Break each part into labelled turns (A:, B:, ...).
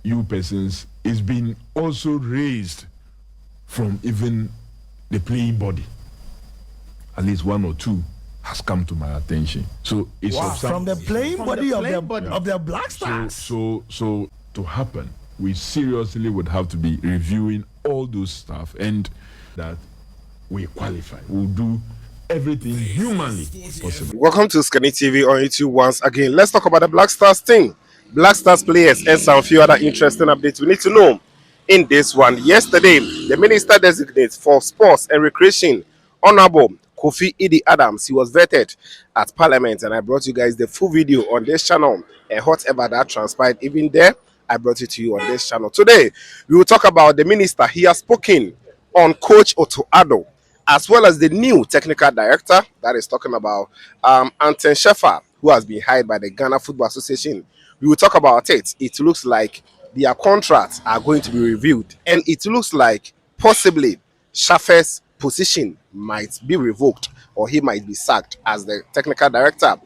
A: you persons is being also raised from even the playing body. At least one or two has come to my attention. So it's
B: from the playing body of the Black Stars.
A: So to happen, we seriously would have to be reviewing all those stuff and that we qualify. We'll do everything humanly possible.
C: Welcome to Scanny TV on YouTube once again. Let's talk about the Black Stars thing. Black Stars players and some few other interesting updates we need to know in this one. Yesterday, the Minister Designate for Sports and Recreation, Honorable Kofi Idi Adams, he was vetted at Parliament, and I brought you guys the full video on this channel and whatever that transpired even there, I brought it to you on this channel. Today, we will talk about the minister. He has spoken on Coach Otto Addo, as well as the new technical director that is talking about Anton Sheffer, who has been hired by the Ghana Football Association. We will talk about it. It looks like their contracts are going to be reviewed, and it looks like possibly Sheffer's position might be revoked, or he might be sacked as the technical director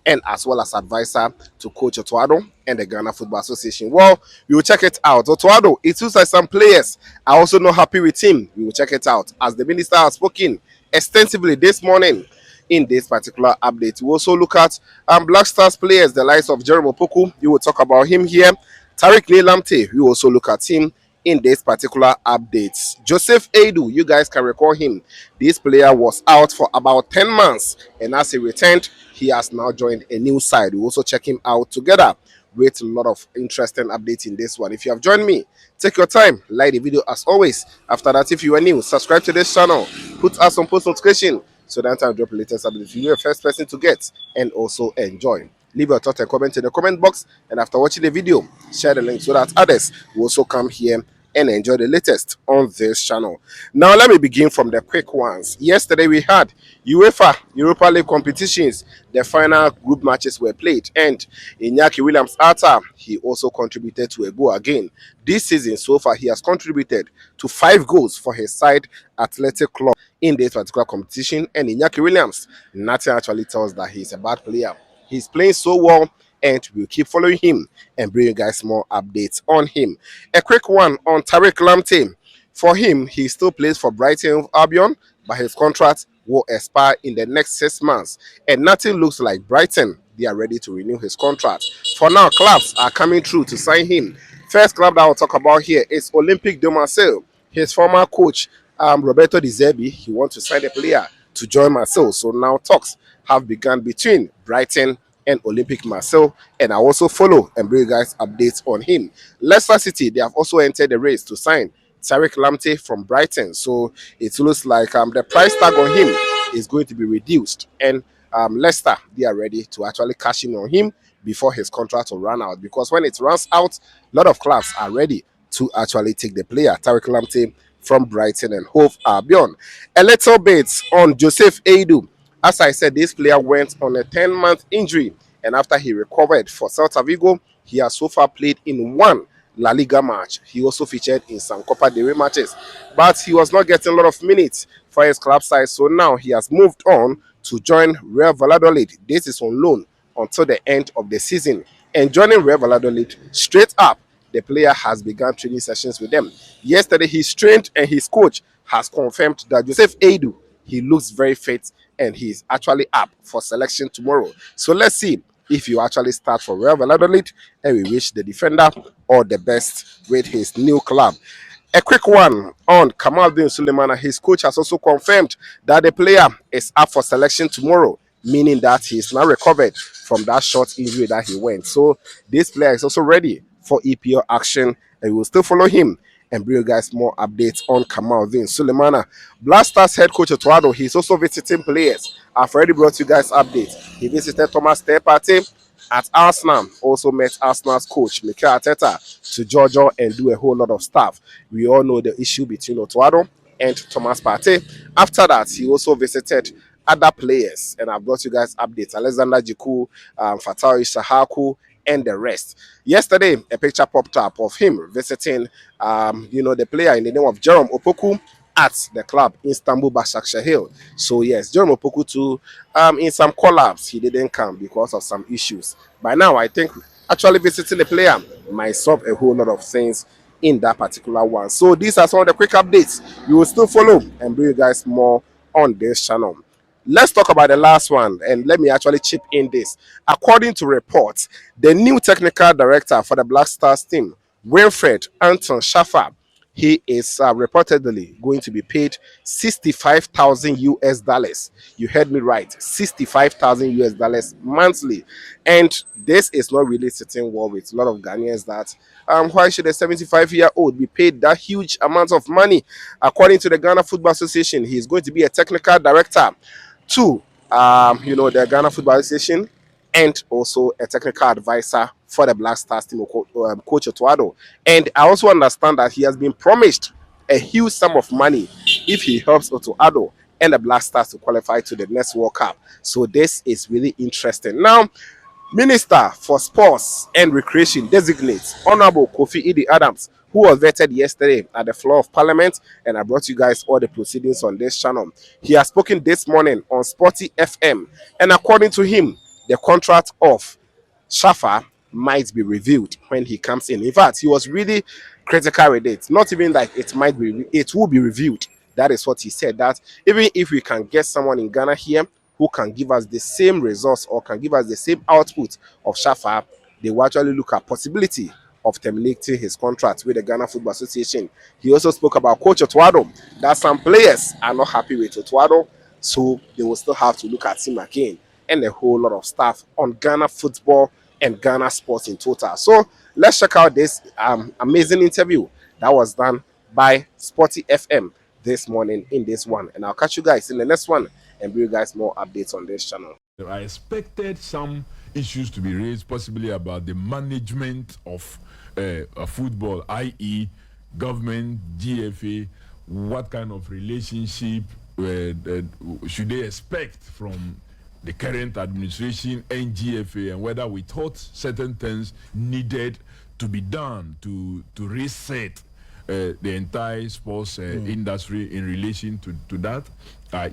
C: and as well as advisor to Coach Otto Addo and the Ghana Football Association. Well, we will check it out. Otto Addo, it looks like some players are also not happy with him. We will check it out as the minister has spoken extensively this morning in this particular update. We also look at Black Stars players, the likes of Jerome Opoku. We will talk about him here. Tariq Lamte, we also look at him in this particular update. Joseph Addo, you guys can recall him. This player was out for about 10 months, and as he returned, he has now joined a new side. We also check him out together with a lot of interesting updates in this one. If you have joined me, take your time, like the video as always. After that, if you are new, subscribe to this channel, put us on post notification so that I'll drop the latest updates. You're the first person to get and also enjoy. Leave your thought and comment in the comment box, and after watching the video, share the link so that others will also come here and enjoy the latest on this channel. Now, let me begin from the quick ones. Yesterday, we had UEFA Europa League competitions. The final group matches were played, and Iñaki Williams-Arta, he also contributed to a goal again. This season, so far, he has contributed to 5 goals for his side, Athletic Club, in this particular competition. And Iñaki Williams, nothing actually tells that he's a bad player. He's playing so well, and we'll keep following him and bring you guys more updates on him. A quick one on Tariq Lamte. For him, he still plays for Brighton Albion, but his contract will expire in the next 6 months. And nothing looks like Brighton, they are ready to renew his contract. For now, clubs are coming through to sign him. First club that I'll talk about here is Olympique de Marseille. His former coach, Roberto Di Zerbi, he wants to sign a player to join Marseille. So now talks have begun between Brighton and Olympique Marseille, and I also follow and bring you guys updates on him. Leicester City, they have also entered the race to sign Tariq Lamte from Brighton. So it looks like the price tag on him is going to be reduced, and Leicester, they are ready to actually cash in on him before his contract will run out, because when it runs out, a lot of clubs are ready to actually take the player Tariq Lamte from Brighton and Hove Albion. A little bit on Joseph Addo. As I said, this player went on a 10-month injury, and after he recovered for Celta Vigo, he has so far played in 1 La Liga match. He also featured in some Copa del Rey matches, but he was not getting a lot of minutes for his club side, so now he has moved on to join Real Valladolid. This is on loan until the end of the season, and joining Real Valladolid straight up, the player has begun training sessions with them. Yesterday, he trained, and his coach has confirmed that Joseph Addo, he looks very fit, and he's actually up for selection tomorrow. So let's see if you actually start for Real Valladolid, and we wish the defender all the best with his new club. A quick one on Kamaldeen Sulemana. His coach has also confirmed that the player is up for selection tomorrow, meaning that he's now recovered from that short injury that he went. So this player is also ready for EPL action, and we will still follow him and bring you guys more updates on Kamaldeen Sulemana. Black Stars head coach Otto Addo, he's also visiting players. I've already brought you guys updates. He visited Thomas Partey at Arsenal, also met Arsenal's coach Mikel Arteta to Georgia and do a whole lot of stuff. We all know the issue between Otto Addo and Thomas Partey. After that, he also visited other players, and I've brought you guys updates. Alexander Jiku, Fatal Ishahaku, and the rest. Yesterday, a picture popped up of him visiting, the player in the name of Jerome Opoku at the club Istanbul Başakşehir. So yes, Jerome Opoku too, in some collabs, he didn't come because of some issues. By now, I think actually visiting the player might solve a whole lot of things in that particular one. So these are some of the quick updates. You will still follow and bring you guys more on this channel. Let's talk about the last one, and let me actually chip in this. According to reports, the new technical director for the Black Stars team, Wilfred Anton Schaffer, he is reportedly going to be paid 65,000 US dollars. You heard me right, 65,000 US dollars monthly. And this is not really sitting well with a lot of Ghanaians that why should a 75-year-old be paid that huge amount of money? According to the Ghana Football Association, he is going to be a technical director to the Ghana Football Association, and also a technical advisor for the Black Stars team, Coach Otto. And I also understand that he has been promised a huge sum of money if he helps Addo and the Black Stars to qualify to the next World Cup. So this is really interesting. Now, Minister for Sports and Recreation designates Honorable Kofi Idi Adams, who was vetted yesterday at the floor of Parliament, and I brought you guys all the proceedings on this channel. He has spoken this morning on Sporty FM, and according to him, the contract of Shafa might be reviewed when he comes in. In fact, he was really critical with it. Not even like it will be reviewed. That is what he said. That even if we can get someone in Ghana here who can give us the same results or can give us the same output of Shafa, they will actually look at possibility of terminating his contract with the Ghana Football Association. He also spoke about Coach Otto, that some players are not happy with Otto, so they will still have to look at him again, and a whole lot of stuff on Ghana football and Ghana sports in total. So let's check out this amazing interview that was done by Sporty FM this morning in this one. And I'll catch you guys in the next one and bring you guys more updates on this channel.
A: I expected some issues to be raised, possibly about the management of football, i.e., government, GFA. What kind of relationship should they expect from the current administration and GFA, and whether we thought certain things needed to be done to reset the entire sports industry in relation to that.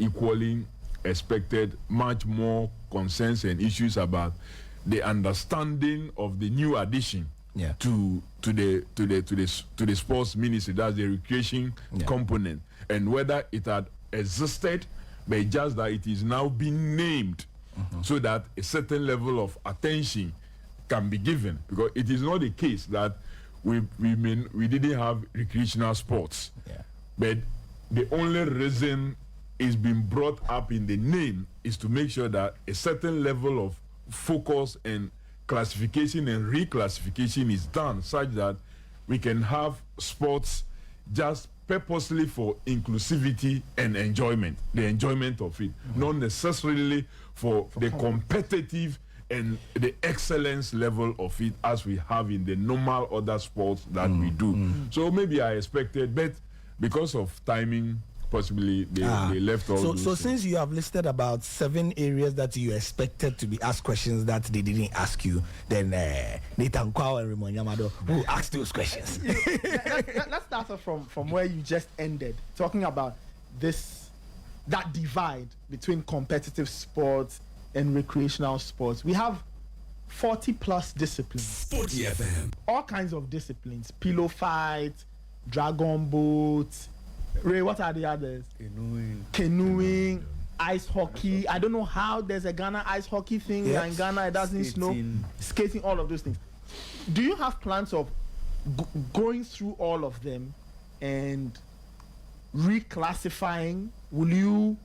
A: Equally expected much more concerns and issues about the understanding of the new addition to the sports ministry, that's the recreation component, and whether it had existed, but just that it is now being named so that a certain level of attention can be given, because it is not the case that we didn't have recreational sports, but the only reason it's been brought up in the name is to make sure that a certain level of focus and classification and reclassification is done, such that we can have sports just purposely for inclusivity and enjoyment, the enjoyment of it, not necessarily for the competitive and the excellence level of it as we have in the normal other sports that we do. So maybe I expected, but because of timing, possibly they left all
B: So since you have listed about 7 areas that you expected to be asked questions that they didn't ask you, then Nathan Kwao and Raymond Yamado who asked those questions.
D: Let's start off from where you just ended, talking about that divide between competitive sports and recreational sports. We have 40 plus disciplines.
E: Sporty FM.
D: All kinds of disciplines. Pillow fight, dragon boat. Ray, what are the others? Canoeing, ice hockey. I don't know how there's a Ghana ice hockey thing in Ghana. It doesn't snow. Skating, all of those things. Do you have plans of going through all of them and reclassifying? Will you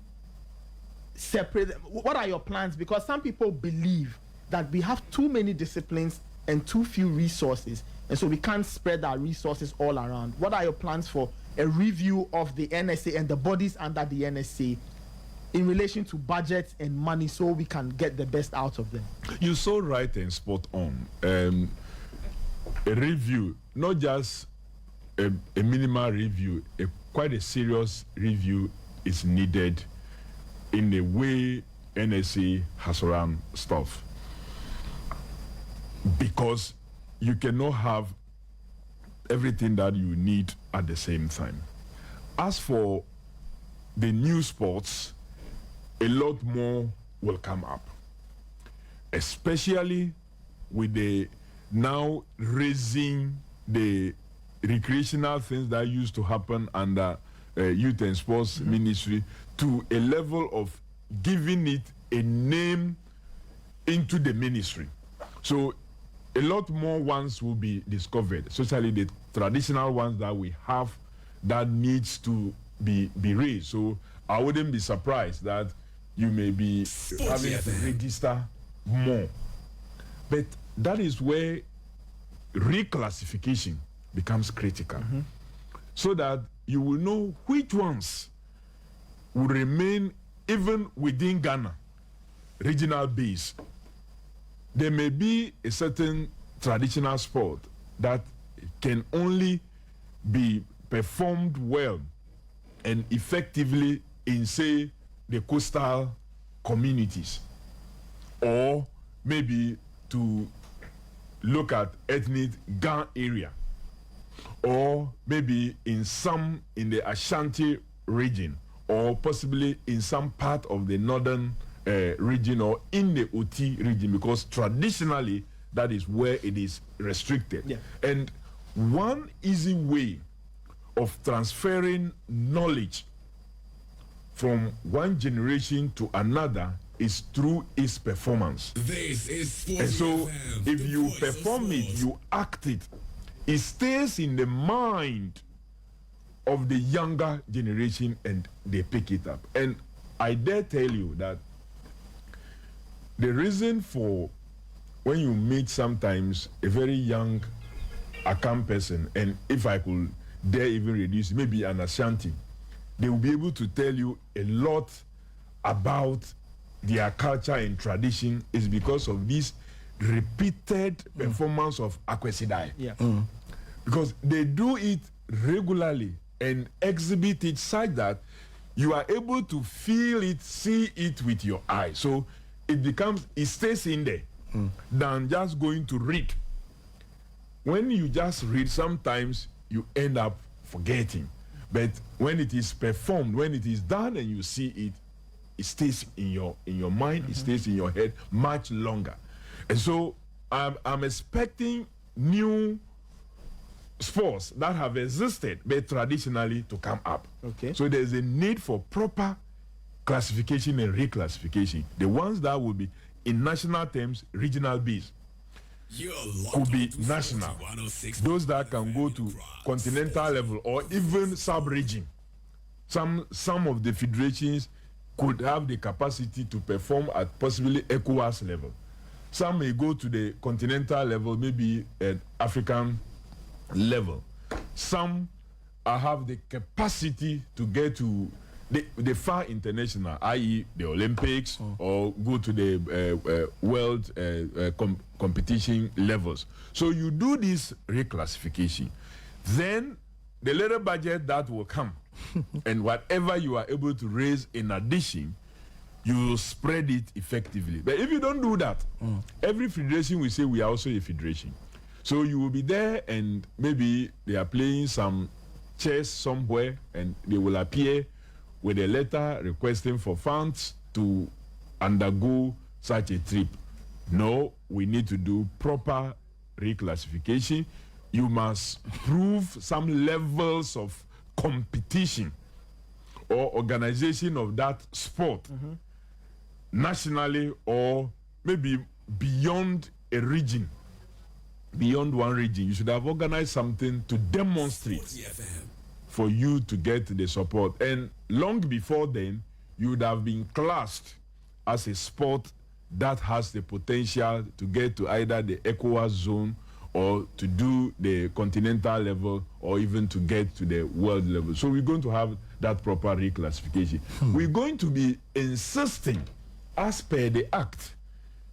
D: separate them? What are your plans? Because some people believe that we have too many disciplines and too few resources, and so we can't spread our resources all around. What are your plans for a review of the NSA and the bodies under the NSA in relation to budget and money, so we can get the best out of them?
A: You're so right and spot on. A review, not just a minimal review, quite a serious review is needed in the way NSA has run stuff, because you cannot have everything that you need at the same time. As for the new sports, a lot more will come up, especially with the now raising the recreational things that used to happen under youth and sports ministry to a level of giving it a name into the ministry. So a lot more ones will be discovered, especially the traditional ones that we have that needs to be raised. So I wouldn't be surprised that you may be having to register more. But that is where reclassification becomes critical, so that you will know which ones will remain even within Ghana, regional base. There may be a certain traditional sport that can only be performed well and effectively in, say, the coastal communities, or maybe to look at ethnic Gan area, or maybe in the Ashanti region, or possibly in some part of the northern region, or in the Oti region, because traditionally that is where it is restricted.
D: Yeah.
A: And one easy way of transferring knowledge from one generation to another is through its performance.
E: This is Sports
A: And so
E: FM,
A: if
E: the
A: you
E: voice of
A: perform it,
E: sports.
A: you act it, it stays in the mind of the younger generation and they pick it up. And I dare tell you that the reason for when you meet sometimes a very young Akam person, and if I could dare even reduce, maybe an Ashanti, they will be able to tell you a lot about their culture and tradition is because of this repeated performance of Akwesidai.
D: Yeah.
A: Because they do it regularly and exhibit it such that you are able to feel it, see it with your eyes. So it stays in there than just going to read. When you just read, sometimes you end up forgetting. But when it is performed, when it is done and you see it, it stays in your mind, it stays in your head much longer. And so I'm expecting new sports that have existed but traditionally to come up.
D: Okay.
A: So there's a need for proper classification and reclassification. The ones that will be in national terms, regional based,
E: You're
A: could be
E: locked onto
A: national.
E: 4106
A: Those that can go to continental level or even sub-region. Some of the federations could have the capacity to perform at possibly ECOWAS level. Some may go to the continental level, maybe at African level. Some have the capacity to get to the far international, i.e. the Olympics, or go to the world competition levels. So you do this reclassification. Then the little budget that will come and whatever you are able to raise in addition, you will spread it effectively. But if you don't do that, every federation will say we are also a federation. So you will be there and maybe they are playing some chess somewhere and they will appear with a letter requesting for funds to undergo such a trip. No, we need to do proper reclassification. You must prove some levels of competition or organization of that sport nationally or maybe beyond a region, beyond one region. You should have organized something to demonstrate for you to get the support. And long before then, you would have been classed as a sport that has the potential to get to either the ECOWAS zone or to do the continental level or even to get to the world level. So we're going to have that proper reclassification. We're going to be insisting as per the act.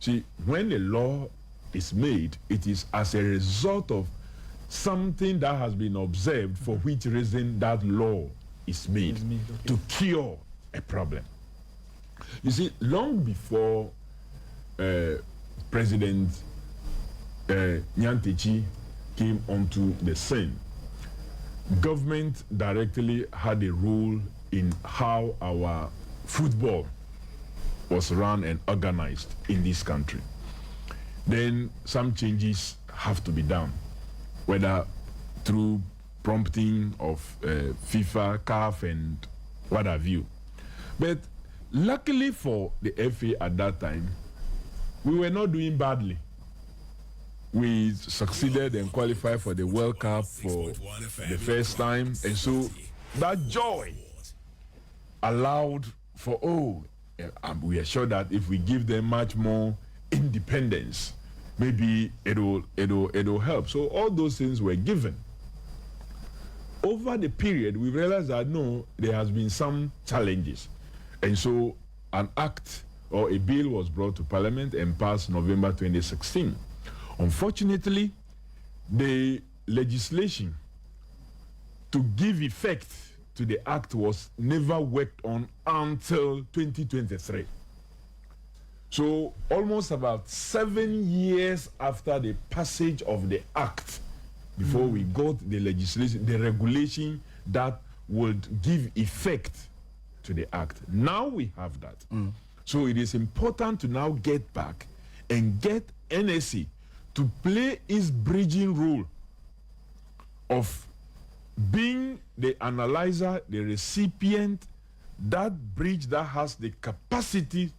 A: See, when the law is made, it is as a result of something that has been observed for which reason that law is made, to cure a problem. You see, long before President Nyantechi came onto the scene, government directly had a role in how our football was run and organized in this country. Then some changes have to be done, whether through prompting of FIFA, CAF, and what have you. But luckily for the FA at that time, we were not doing badly. We succeeded and qualified for the World Cup for the first time, and so that joy allowed for we are sure that if we give them much more independence, maybe it'll help. So all those things were given. Over the period, we realized that no, there has been some challenges, and so an act or a bill was brought to Parliament and passed November 2016. Unfortunately, the legislation to give effect to the act was never worked on until 2023. So almost about 7 years after the passage of the act, before we got the legislation, the regulation that would give effect to the act. Now we have that. So it is important to now get back and get NSA to play its bridging role of being the analyzer, the recipient, that bridge that has the capacity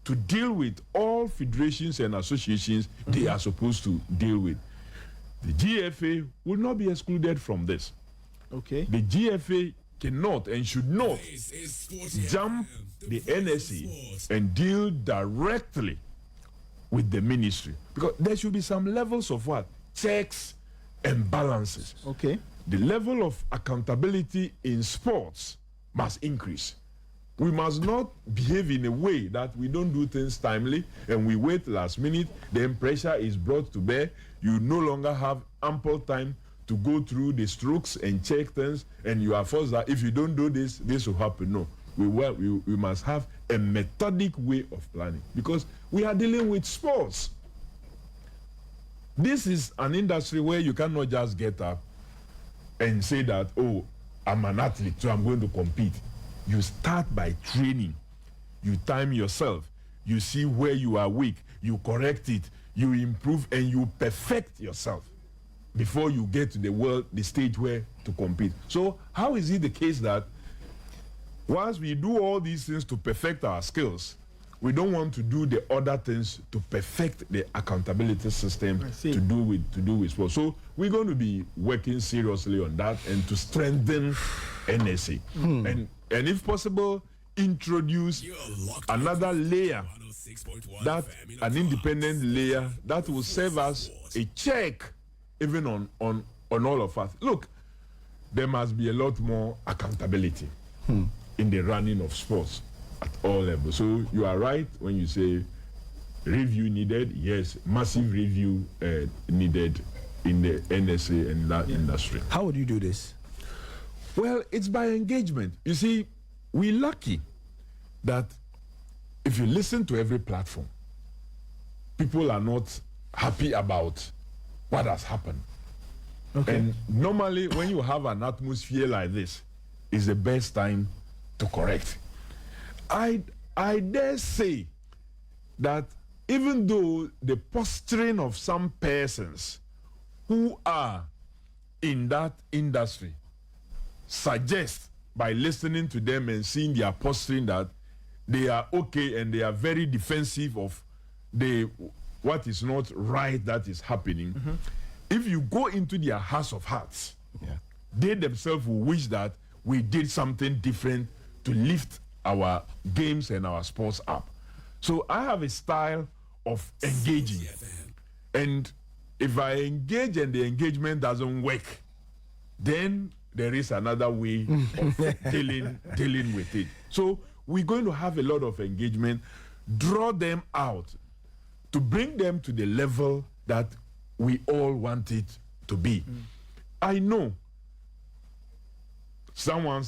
A: to deal with all federations and associations they are supposed to deal with. The GFA will not be excluded from this.
D: Okay.
A: The GFA cannot and should not jump the NSA and deal directly with the ministry, because there should be some levels of what? Checks and balances.
D: Okay.
A: The level of accountability in sports must increase. We must not behave in a way that we don't do things timely and we wait last minute, then pressure is brought to bear. You no longer have ample time to go through the strokes and check things, and you are forced that if you don't do this, this will happen. No. We must have a methodic way of planning, because we are dealing with sports. This is an industry where you cannot just get up and say that, oh, I'm an athlete, so I'm going to compete. You start by training. You time yourself. You see where you are weak. You correct it. You improve and you perfect yourself before you get to the stage where to compete. So how is it the case that once we do all these things to perfect our skills, we don't want to do the other things to perfect the accountability system to do with sports? So we're going to be working seriously on that and to strengthen NSA and if possible introduce another layer, that an independent layer that will serve as a check even on all of us. Look, there must be a lot more accountability in the running of sports at all levels. So you are right when you say review needed. Yes, massive review needed in the NSA and that industry.
B: How would you do this?
A: Well, it's by engagement. You see, we're lucky that if you listen to every platform, people are not happy about what has happened.
B: Okay.
A: And normally when you have an atmosphere like this, it's the best time to correct. I dare say that even though the posturing of some persons who are in that industry suggests, by listening to them and seeing their posturing, that they are okay and they are very defensive of what is not right that is happening. If you go into their hearts of hearts, they themselves will wish that we did something different to lift our games and our sports up. So I have a style of engaging, and if I engage and the engagement doesn't work, then there is another way of dealing with it. So we're going to have a lot of engagement, draw them out to bring them to the level that we all want it to be. I know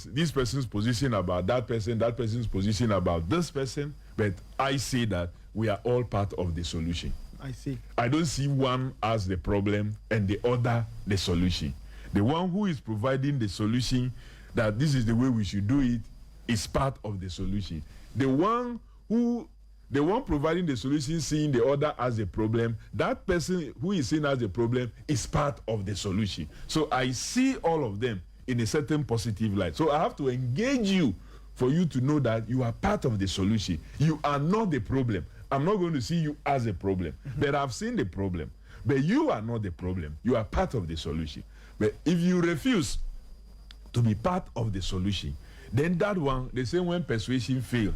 A: this person's position about that person's position about this person, but I say that we are all part of the solution.
D: I see.
A: I don't see one as the problem and the other the solution. The one who is providing the solution, that this is the way we should do it, is part of the solution. The one who the one providing the solution seeing the other as a problem, that person who is seen as a problem is part of the solution. So I see all of them in a certain positive light. So I have to engage you for you to know that you are part of the solution. You are not the problem. I'm not going to see you as a problem, but I've seen the problem. But you are not the problem. You are part of the solution. But if you refuse to be part of the solution, then that one, they say when persuasion fails,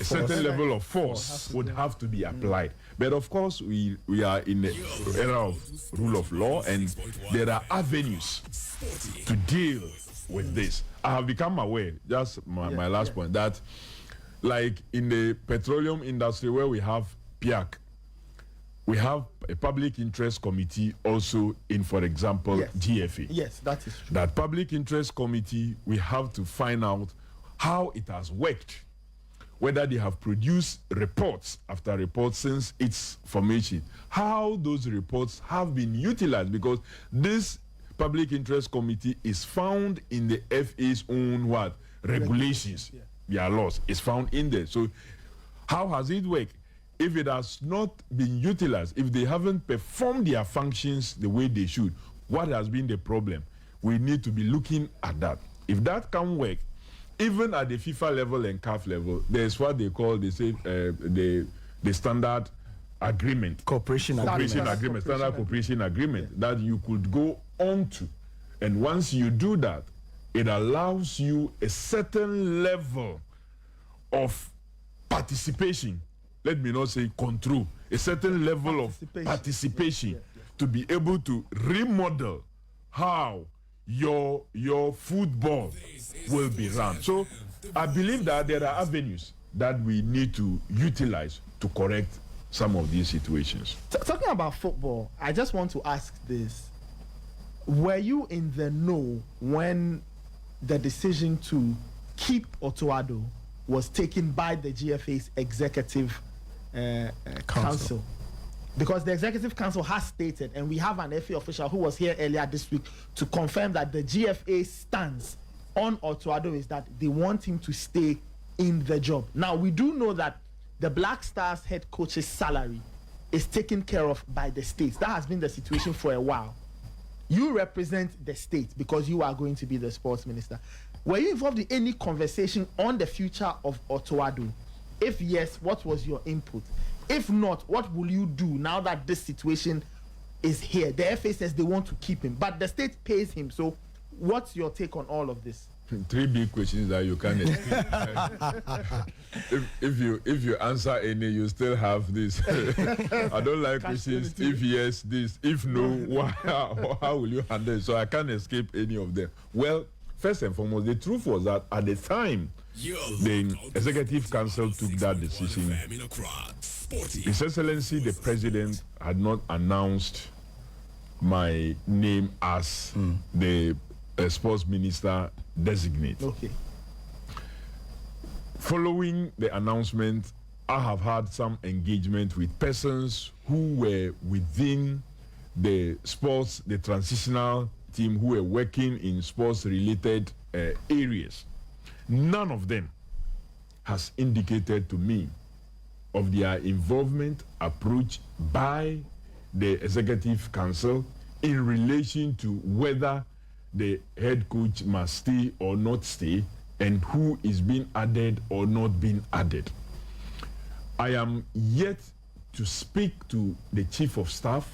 A: a certain level of force would have to be applied. But of course, we are in the era of rule of law, and there are avenues to deal with this. I have become aware, just my last point, that like in the petroleum industry where we have PIAC, we have a public interest committee also in, for example, GFA.
D: Yes, that is true.
A: That public interest committee, we have to find out how it has worked, whether they have produced reports after reports since its formation, how those reports have been utilized, because this public interest committee is found in the FA's own what? Regulations. Their laws is found in there. So how has it worked? If it has not been utilized, if they haven't performed their functions the way they should, what has been the problem? We need to be looking at that. If that can work, even at the FIFA level and CAF level, there's what they call, they say, the standard agreement.
B: Cooperation agreement.
A: Standard cooperation agreement that you could go on to. And once you do that, it allows you a certain level of participation. Let me not say control, a certain level of participation to be able to remodel how your football will be run. So I believe that there are avenues that we need to utilize to correct some of these situations.
D: Talking about football, I just want to ask this. Were you in the know when the decision to keep Otto Addo was taken by the GFA's executive council? Because the executive council has stated, and we have an FA official who was here earlier this week to confirm that the GFA stance on Otto Addo is that they want him to stay in the job. Now, we do know that the Black Stars head coach's salary is taken care of by the states. That has been the situation for a while. You represent the state because you are going to be the sports minister. Were you involved in any conversation on the future of Otto Addo? If yes, what was your input? If not, what will you do now that this situation is here? The FA says they want to keep him, but the state pays him. So what's your take on all of this?
A: Three big questions that you can't escape. if you answer any, you still have this. I don't like questions. If yes, this. If no, how will you handle it? So I can't escape any of them. Well, first and foremost, the truth was that at the time the Executive Council took that decision, His Excellency the President had not announced my name as the sports minister designate.
D: Okay.
A: Following the announcement, I have had some engagement with persons who were within the sports, the transitional team, who were working in sports-related areas. None of them has indicated to me of their involvement approach by the Executive Council in relation to whether the head coach must stay or not stay, and who is being added or not being added. I am yet to speak to the Chief of Staff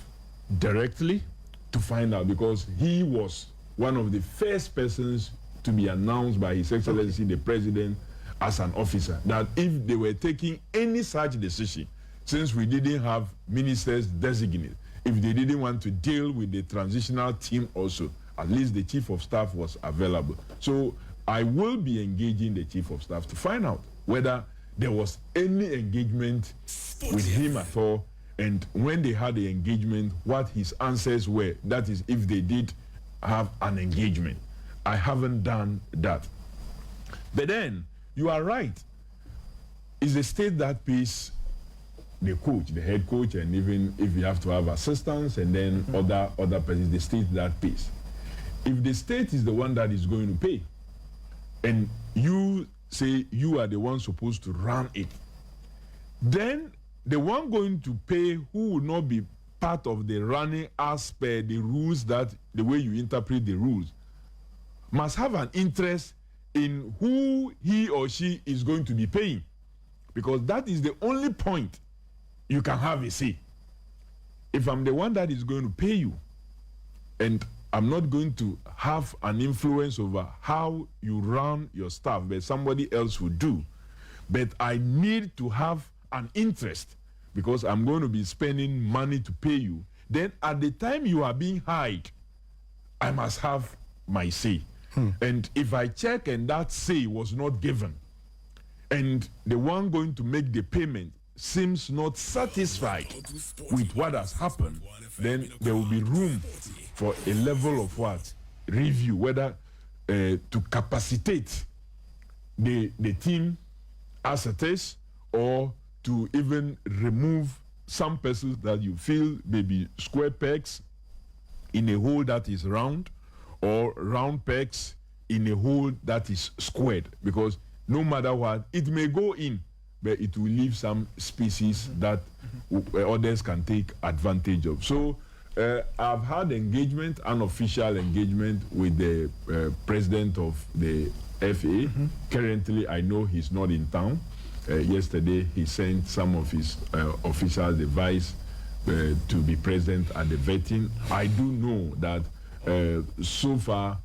A: directly to find out, because he was one of the first persons to be announced by His Excellency the President as an officer, that if they were taking any such decision, since we didn't have ministers designated, if they didn't want to deal with the transitional team also, at least the Chief of Staff was available. So I will be engaging the Chief of Staff to find out whether there was any engagement with him at all, and when they had the engagement, what his answers were. That is, if they did have an engagement. I haven't done that. But then, you are right. It's the state that pays the coach, the head coach, and even if you have to have assistants and then other persons, the state that pays. If the state is the one that is going to pay, and you say you are the one supposed to run it, then the one going to pay who will not be part of the running as per the rules, that the way you interpret the rules, must have an interest in who he or she is going to be paying, because that is the only point you can have a say. If I'm the one that is going to pay you, and I'm not going to have an influence over how you run your staff, but somebody else will do, but I need to have an interest because I'm going to be spending money to pay you, then at the time you are being hired, I must have my say. And if I check and that say was not given, and the one going to make the payment seems not satisfied with what has happened, then there will be room for a level of what? Review, whether to capacitate the team as it is, or to even remove some persons that you feel may be square pegs in a hole that is round, or round pegs in a hole that is squared, because no matter what, it may go in, but it will leave some species that others can take advantage of. So I've had engagement, unofficial engagement, with the president of the FA. Currently, I know he's not in town. Yesterday, he sent some of his official advice to be present at the vetting. I do know that so far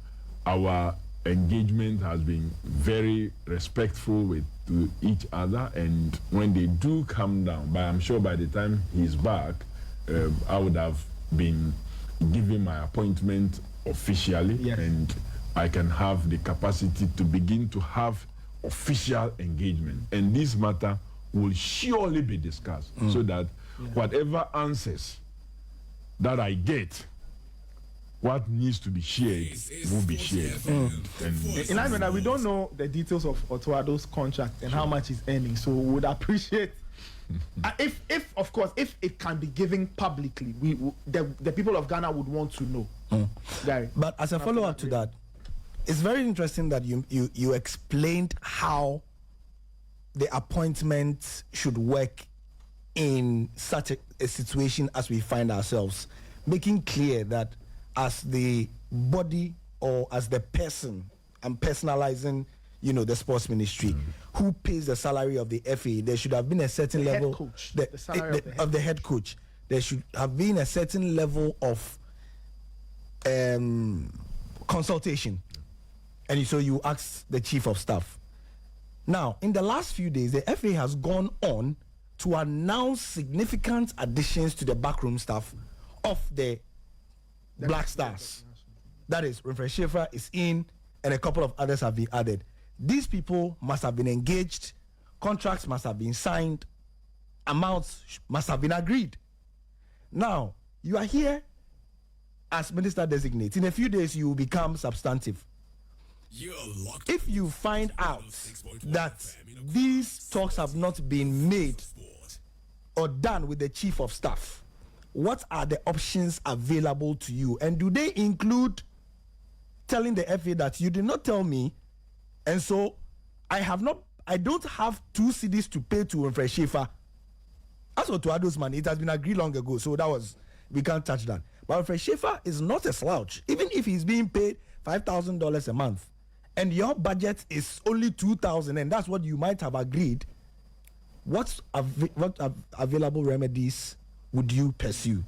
A: our engagement has been very respectful with to each other, and when they do come down, but I'm sure by the time he's back, I would have been given my appointment officially,
D: Yes.
A: and I can have the capacity to begin to have official engagement, and this matter will surely be discussed, so that whatever answers that I get, what needs to be shared will be shared. And
D: In line with that, we don't know the details of Otto's contract and how much he's earning, so we would appreciate if of course, if it can be given publicly, the people of Ghana would want to know. Gary.
B: But as a follow-up to that, it's very interesting that you explained how the appointment should work in such a situation as we find ourselves, making clear that as the body or as the person, I'm personalizing, the sports ministry, who pays the salary of the FA, there should have been a certain level
D: head coach, the salary
B: of the head coach. There should have been a certain level of consultation, and so you ask the chief of staff. Now, in the last few days, the FA has gone on to announce significant additions to the backroom staff of the Black Stars. That is, Reverend Schaefer is in, and a couple of others have been added. These people must have been engaged, contracts must have been signed, amounts must have been agreed. Now, you are here as minister designate. In a few days, you will become substantive. If you find out that these talks have not been made or done with the chief of staff, what are the options available to you? And do they include telling the FA that you did not tell me, and so I don't have 2 cedis to pay to Reverend Schaefer? As for Addo's money, it has been agreed long ago, so we can't touch that. But Reverend Schaefer is not a slouch, even if he's being paid $5,000 a month, and your budget is only $2,000, and that's what you might have agreed. What available remedies would you pursue?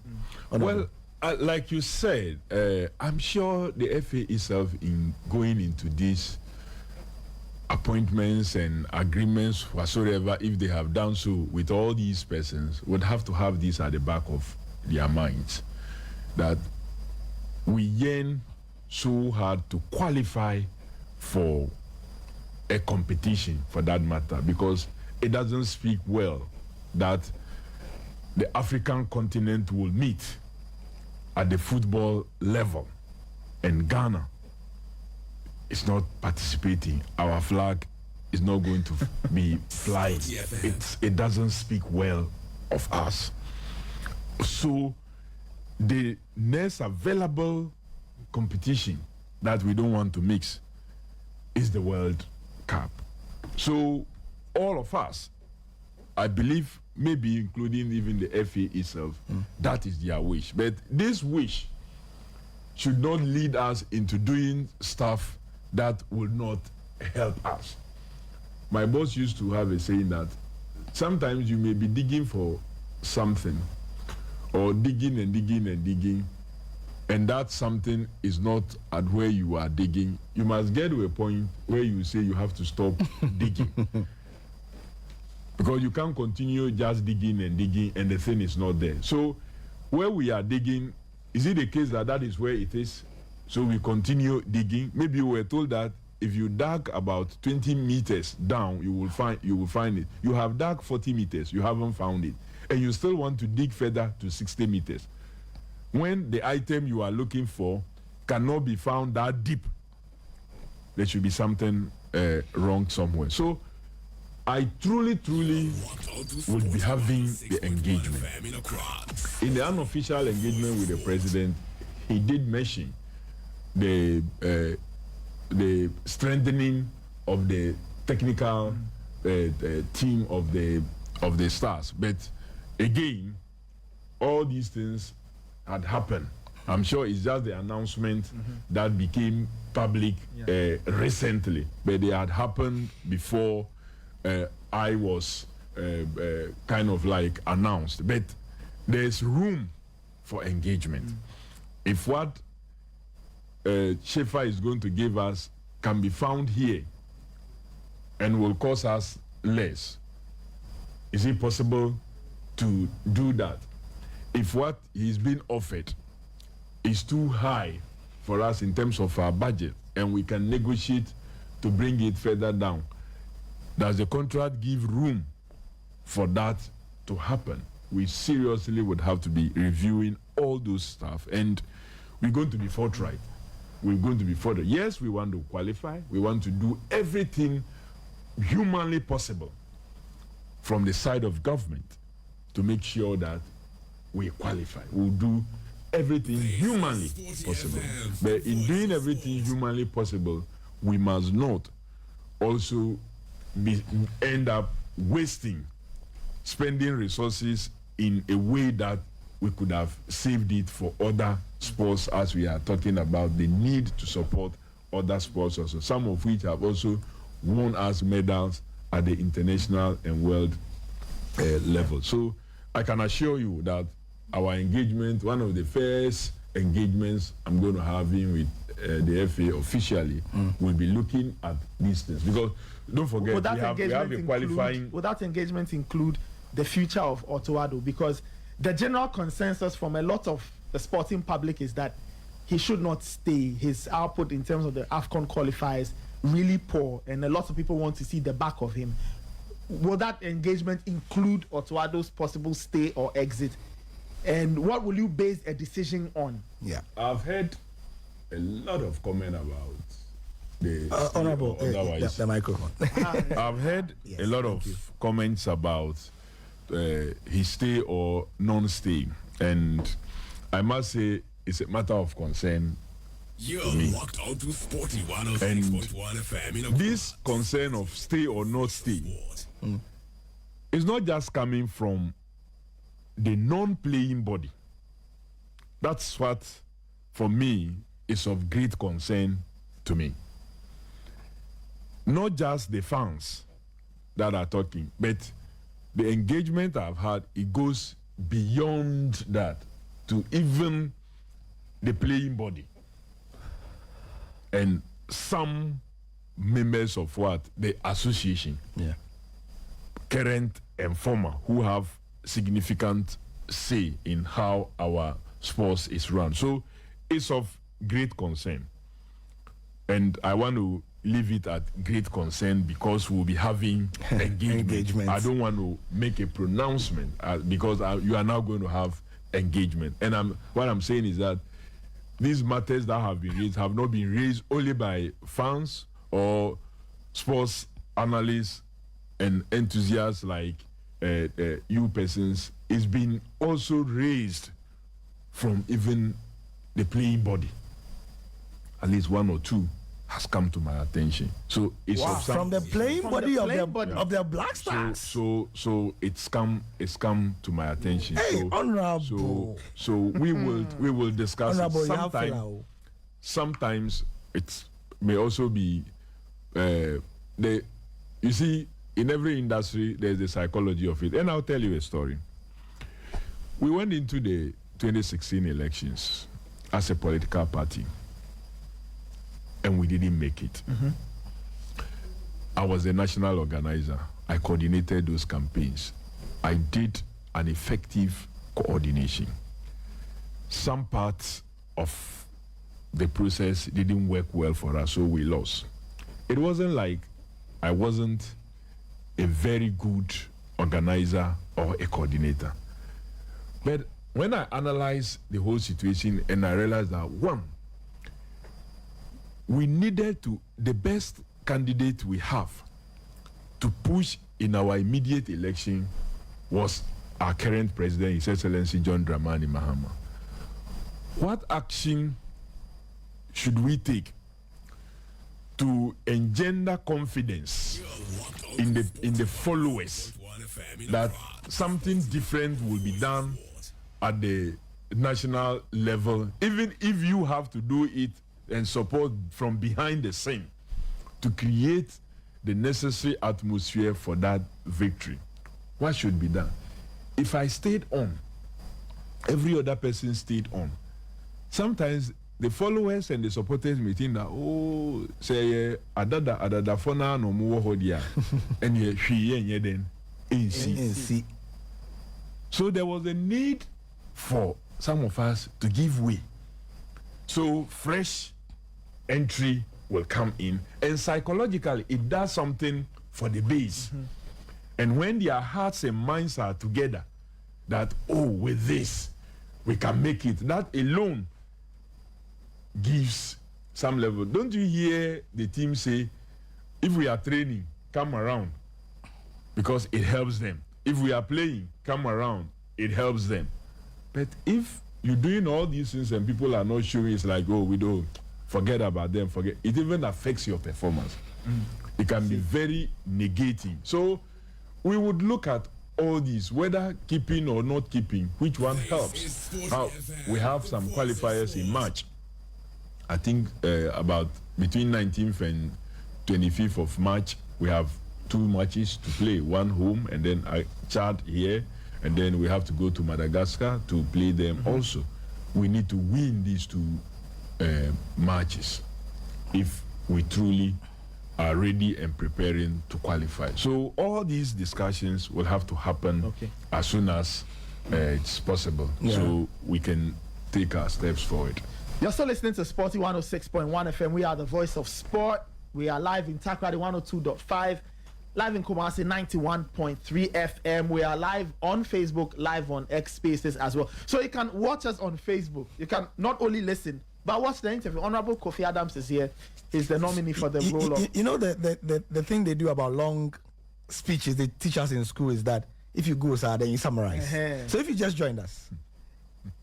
A: well, like you said, I'm sure the FA itself, in going into these appointments and agreements whatsoever, if they have done so with all these persons, would have to have this at the back of their minds, that we yearn so hard to qualify for a competition, for that matter, because it doesn't speak well that the African continent will meet at the football level, and Ghana is not participating. Our flag is not going to be flying. It doesn't speak well of us. So the next available competition that we don't want to mix is the World Cup. So all of us I believe maybe including even the FA itself, that is their wish. But this wish should not lead us into doing stuff that will not help us. My boss used to have a saying that sometimes you may be digging for something, or digging and digging and digging, and that something is not at where you are digging. You must get to a point where you say you have to stop digging. Because you can't continue just digging and digging and the thing is not there. So where we are digging, is it the case that that is where it is? So we continue digging. Maybe you were told that if you dug about 20 meters down, you will find it. You have dug 40 meters, you haven't found it. And you still want to dig further to 60 meters. When the item you are looking for cannot be found that deep, there should be something wrong somewhere. So I truly would be having the engagement. In the unofficial engagement with the president, he did mention the strengthening of the technical team of the Stars. But again, all these things had happened. I'm sure it's just the announcement that became public recently, but they had happened before I was kind of like announced. But there's room for engagement. If what Schaefer is going to give us can be found here and will cost us less, is it possible to do that? If what is being offered is too high for us in terms of our budget and we can negotiate to bring it further down, does the contract give room for that to happen? We seriously would have to be reviewing all those stuff, and we're going to be forthright. We're going to be forthright. Yes, we want to qualify. We want to do everything humanly possible from the side of government to make sure that we qualify. We'll do everything humanly possible. But in doing everything humanly possible, we must not also end up spending resources in a way that we could have saved it for other sports, as we are talking about the need to support other sports also, some of which have also won us medals at the international and world level. So I can assure you that our engagement, one of the first engagements I'm going to have in with the FA officially, will be looking at these things. Because don't forget, we have a qualifying...
D: Would that engagement include the future of Otto Addo? Because the general consensus from a lot of the sporting public is that he should not stay. His output in terms of the AFCON qualifiers really poor, and a lot of people want to see the back of him. Will that engagement include Otto Addo's possible stay or exit? And what will you base a decision on?
B: Yeah,
A: I've heard a lot of comment about the
B: honorable
A: otherwise.
B: the microphone.
A: I've heard a lot of comments about his stay or non-stay, and I must say it's a matter of concern.
E: You're locked out to Sporty 106.1 FM.
A: This concern of stay or not stay is not just coming from the non-playing body. That's what, for me, is of great concern to me. Not just the fans that are talking, but the engagement I've had, it goes beyond that to even the playing body. And some members of the association, current and former, who have significant say in how our sports is run. So it's of great concern. And I want to leave it at great concern because we'll be having engagement. I don't want to make a pronouncement because you are now going to have engagement. And what I'm saying is that these matters that have been raised have not been raised only by fans or sports analysts and enthusiasts like you persons. It's been also raised from even the playing body. At least one or two has come to my attention. So it's of some,
B: From the playing
D: From
B: body
D: the
B: of
D: playing
B: the
D: body.
B: of the Black Stars.
A: so it's come to my attention.
B: Hey,
A: so,
B: honorable.
A: so we will discuss it.
B: Honorable, you have fellow.
A: Sometimes it may also be you see, in every industry there's the psychology of it. And I'll tell you a story. We went into the 2016 elections as a political party, and we didn't make it. I was the national organizer. I coordinated those campaigns. I did an effective coordination. Some parts of the process didn't work well for us, so we lost. It wasn't like I wasn't a very good organizer or a coordinator. But when I analyzed the whole situation and I realized that, one, we needed the best candidate we have to push in our immediate election was our current president, His Excellency John Dramani Mahama. What action should we take to engender confidence in the followers that something different will be done at the national level, even if you have to do it and support from behind the scene to create the necessary atmosphere for that victory? What should be done? If I stayed on, every other person stayed on. Sometimes the followers and the supporters may think that, oh, say, adada fona no more hodia, and ye then ANC. So there was a need for some of us to give way. So fresh entry will come in, and psychologically it does something for the base. And when their hearts and minds are together, that, oh, with this we can make it, that alone gives some level. Don't you hear the team say, if we are training, come around, because it helps them. If we are playing, come around, it helps them. But if you're doing all these things and people are not showing, it's like, oh, we don't, forget about them, forget. It even affects your performance. It can be very negating. So we would look at all these, whether keeping or not keeping, which one helps. We have some qualifiers in March. I think about between 19th and 25th of March, we have 2 matches to play, one home and then Chad here, and then we have to go to Madagascar to play them also. We need to win these 2 matches if we truly are ready and preparing to qualify. So all these discussions will have to happen as soon as it's possible, so we can take our steps forward.
D: You're still listening to Sporty 106.1 FM. We are the voice of sport. We are live in Takrady 102.5, live in Kumasi 91.3 FM. We are live on Facebook, live on X Spaces as well. So you can watch us on Facebook. You can not only listen, but watch the interview. Honorable Kofi Adams is here. He's the nominee for the role of...
B: You know, the thing they do about long speeches they teach us in school is that if you go, sir, then you summarize. So if you just joined us,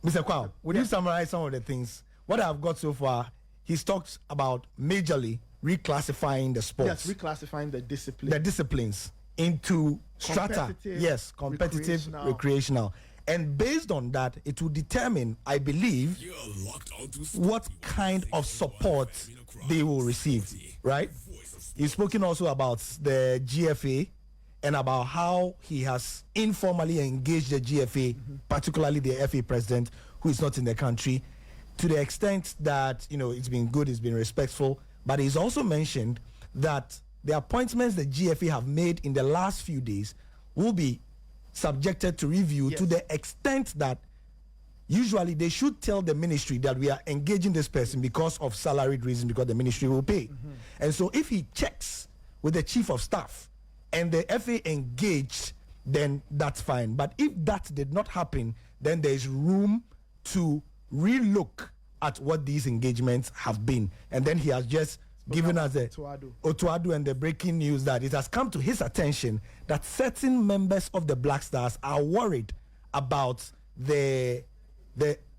B: Mr. Kwao, would you summarize some of the things? What I've got so far, he's talked about majorly reclassifying the sports.
D: Yes, reclassifying the discipline.
B: The disciplines into strata. Yes, competitive, recreational. And based on that, it will determine, I believe, what kind of support they will receive, right? He's spoken also about the GFA and about how he has informally engaged the GFA, particularly the FA president, who is not in the country, to the extent that, you know, it's been good, it's been respectful. But he's also mentioned that the appointments the GFA have made in the last few days will be subjected to review to the extent that usually they should tell the ministry that we are engaging this person because of salaried reason, because the ministry will pay. And so if he checks with the chief of staff and the FA engaged, then that's fine. But if that did not happen, then there's room to relook at what these engagements have been. And then he has just given us the Otto and the breaking news that it has come to his attention that certain members of the Black Stars are worried about the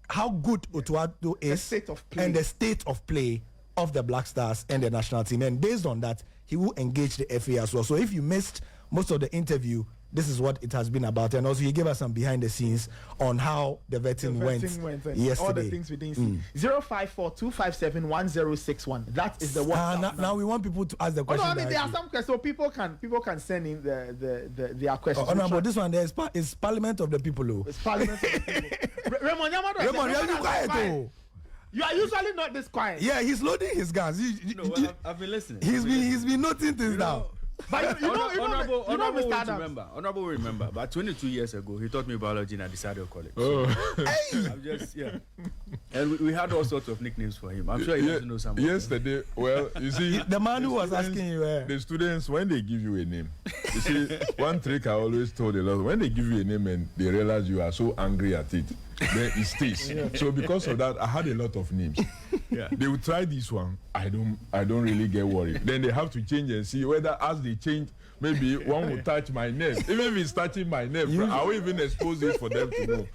B: how good Otto is
D: state of play.
B: and the state of play of the Black Stars and the national team. And based on that, he will engage the FA as well. So if you missed most of the interview, this is what it has been about. And also he gave us some behind the scenes on how the vetting went yesterday.
D: All the things we didn't see. 054-257-1061. That is the WhatsApp.
B: Now we want people to ask the question.
D: I mean, there are some questions, so people can send in their questions.
B: But this one there is Parliament of the People.
D: It's Parliament of the People. Raymond,
B: you quiet though.
D: You are usually not this quiet.
B: Yeah, he's loading his guns.
F: I've been listening.
B: He's been noting things now.
D: But Honorable
F: will remember. But 22 years ago, he taught me biology and I decided to college.
A: Oh.
F: I'm just, And we had all sorts of nicknames for him. I'm sure he doesn't know some.
A: Yesterday, well, you see,
B: the man who was asking you,
A: the students, when they give you a name, you see, one trick I always told a lot, when they give you a name and they realize you are so angry at it, then it stays. So because of that, I had a lot of names. They will try this one. I don't really get worried. Then they have to change and see whether as they change, maybe one will touch my name. Even if it's touching my name, I will even expose it for them to know.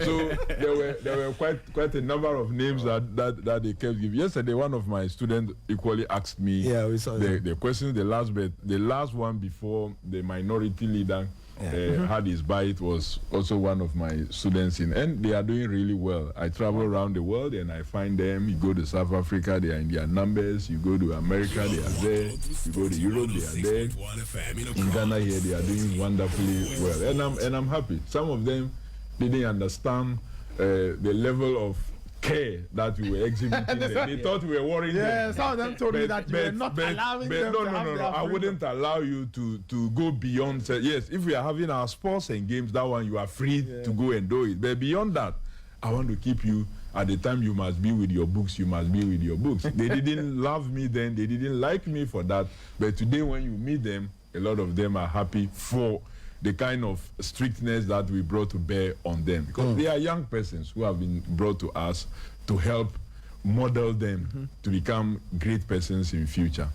A: So there were quite a number of names that they kept giving. Yesterday, one of my students equally asked me the questions. The last one before the minority leader had his bite was also one of my students and they are doing really well. I travel around the world and I find them. You go to South Africa, they are in their numbers. You go to America, they are there. You go to Europe, they are there. In Ghana here, they are doing wonderfully well. And I'm happy. Some of them didn't understand the level of care that we were exhibiting. They thought we were worrying them.
D: Yeah, some of them told me that you were not allowing them to have their
A: I wouldn't allow you to go beyond. Yes, if we are having our sports and games, that one you are free to go and do it. But beyond that, I want to keep you. At the time you must be with your books, you must be with your books. They didn't love me then, they didn't like me for that. But today when you meet them, a lot of them are happy for the kind of strictness that we brought to bear on them. Because they are young persons who have been brought to us to help model them to become great persons in future.